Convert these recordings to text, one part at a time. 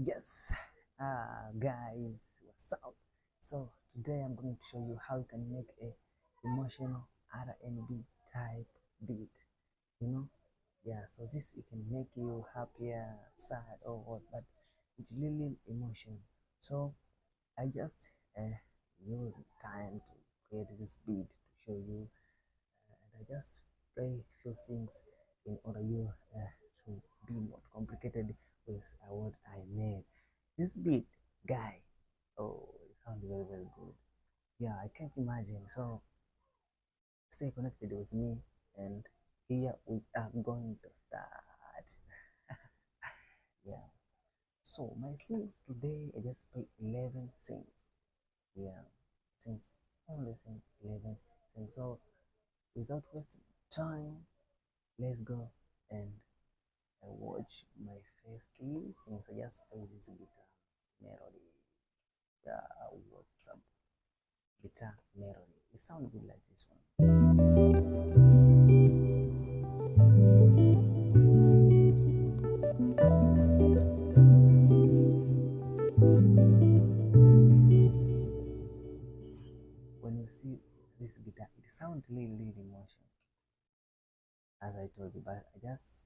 Yes, guys, what's up? So today I'm going to show you how you can make a emotional R&B type beat. You know, yeah. So this it can make you happier, sad, or what, but it's really emotion. So I just use time to create this beat to show you, and I just play few things in order you to be more complicated with what I made. This beat, guy, oh, it sounds very, very good. Yeah, I can't imagine. So stay connected with me, and here we are going to start. Yeah. So my things today, I just play 11 things. Yeah, things only sing 11 things. So without wasting time, let's go and watch my first key since I just play this guitar melody. Yeah, what's up? Guitar melody. It sounds good like this one. When you see this guitar, it sounds really emotion, as I told you. But I just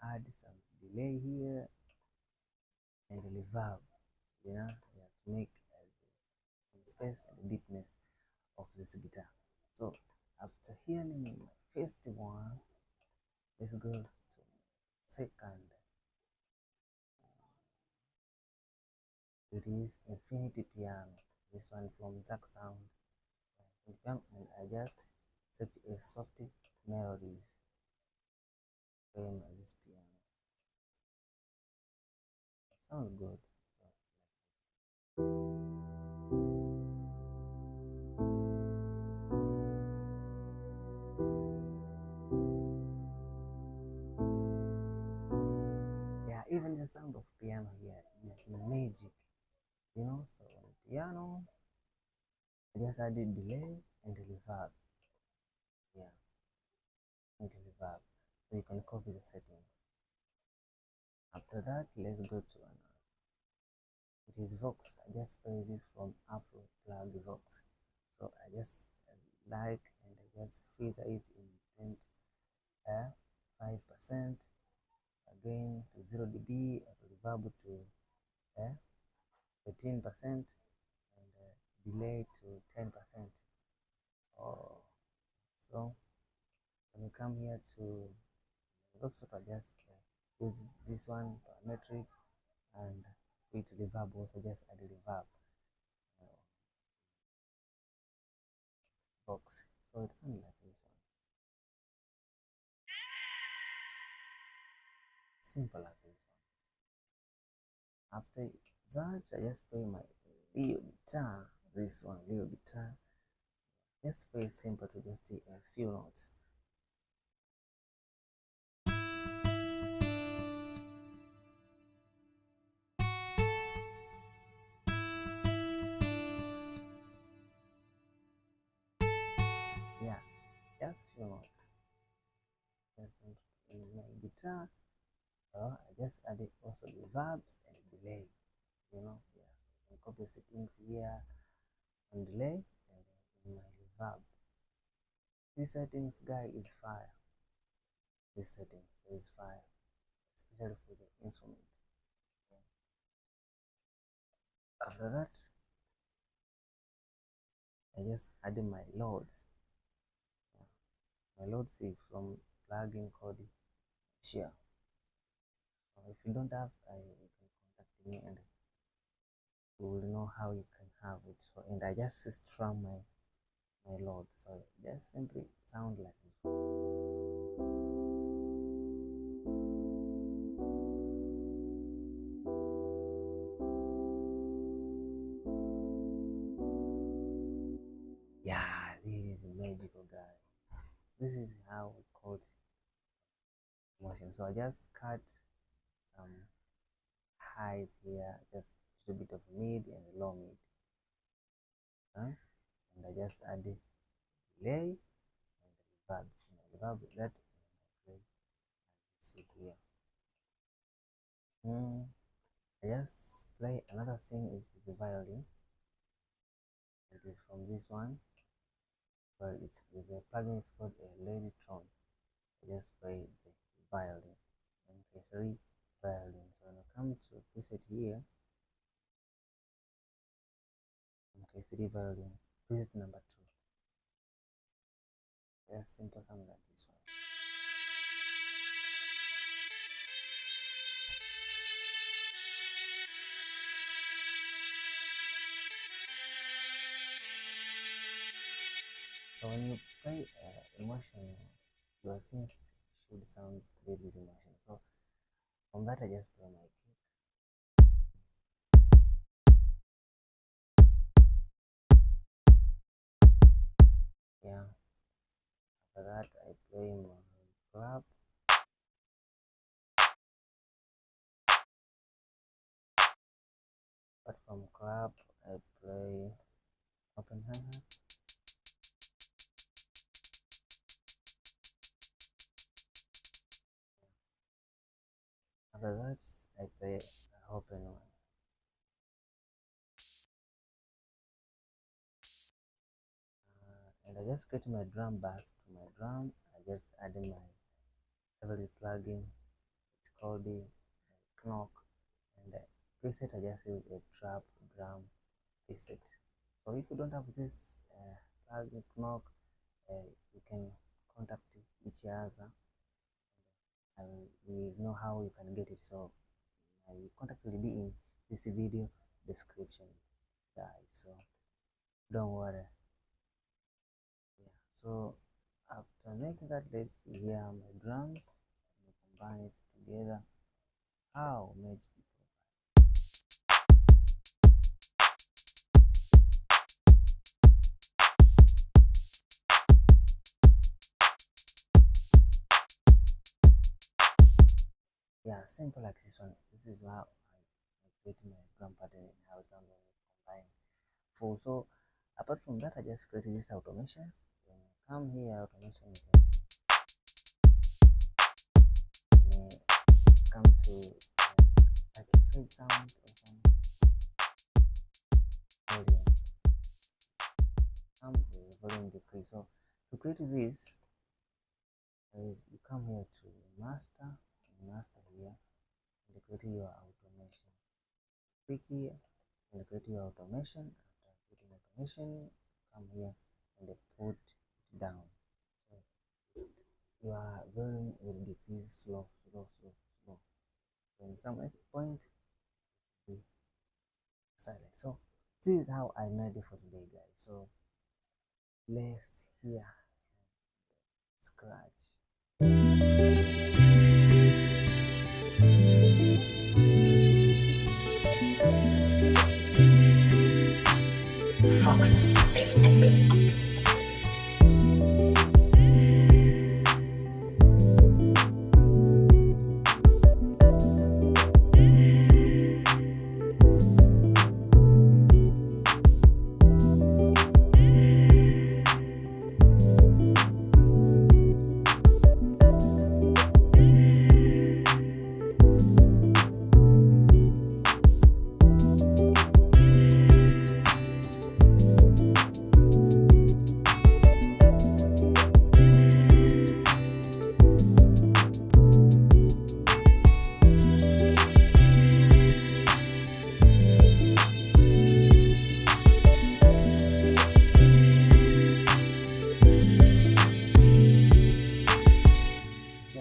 add some delay here and reverb, yeah, to make some space and deepness of this guitar. So after hearing my first one, let's go to second. It is Infinity Piano. This one from Zack Sound. And I just set a soft melodies playing this piano. Sound good. Yeah, even the sound of piano here is magic, So on piano, I just added delay and reverb. Yeah, and reverb. So you can copy the settings. After that, let's go to another. It is Vox. I just play this from Afro Plug Vox. So I just like and I just filter it in 5%, again to 0 dB, reverb to 13%, and delay to 10%. Oh, so when you come here to Vox, I just use this one parametric, and with reverb also just add reverb Vox. So it sounds like this one. Simple like this one. After that, I just play my Leo guitar. This one, Leo guitar. Just play simple to just a few notes. Yeah, just few notes. Just in my guitar, I just added also reverbs and delay. Yes, I can copy settings here on delay and in my reverb. This settings guy is fire. This settings is fire, especially for the instrument. Yeah. After that, I just added my loads. Yeah. My loads is from plugin called Share. If you don't have, you can contact me and we will know how you can have it. So, and I just strum my load. So just simply sound like this. Yeah, this is a magical guy. This is how we call it emotion. So I just cut some highs here, just a little bit of mid and low mid. And I just add the delay and the reverb. So my reverb is that play, as you see here. Mm. I just play another thing is the violin. It is from this one, but it's the plugin is called a Ladytron. So just play the violin and three violin. So when I come to preset here, MK3 violin, preset number 2. Just simple something like this one. So when you play emotion, your thing should sound really emotion. So from that, I just play my kick. Yeah. After that, I play my clap. But from clap, I play open hi-hat. After that, I play open one. And I just create my drum bass to my drum. I just add my favorite plugin. It's called the Knock. And preset, I just use a trap drum preset. So if you don't have this plugin Knock, you can contact each other and we know how you can get it. So my contact will be in this video description, guys, so don't worry. Yeah, so after making that, let's see here my drums and combine it together. How magic. Yeah, simple like this one. This is how I create my drum pattern and how it's combine full. So apart from that, I just created these automations. When you come here, automation, you can come to like a fade sound or some volume. The volume decrease. So to create this, you come here to master here, and create your automation. Click here and create your automation. After putting automation, come here and put it down. So your volume will decrease slow. So in some point, be silent. So this is how I made it for today, guys. So let's hear from scratch. Fox.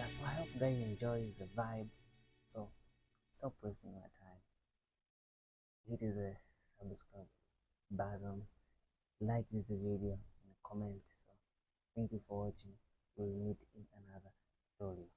So I hope guys enjoy the vibe. So stop wasting your time. Hit the subscribe button, like this video, and comment. So thank you for watching. We'll meet in another story.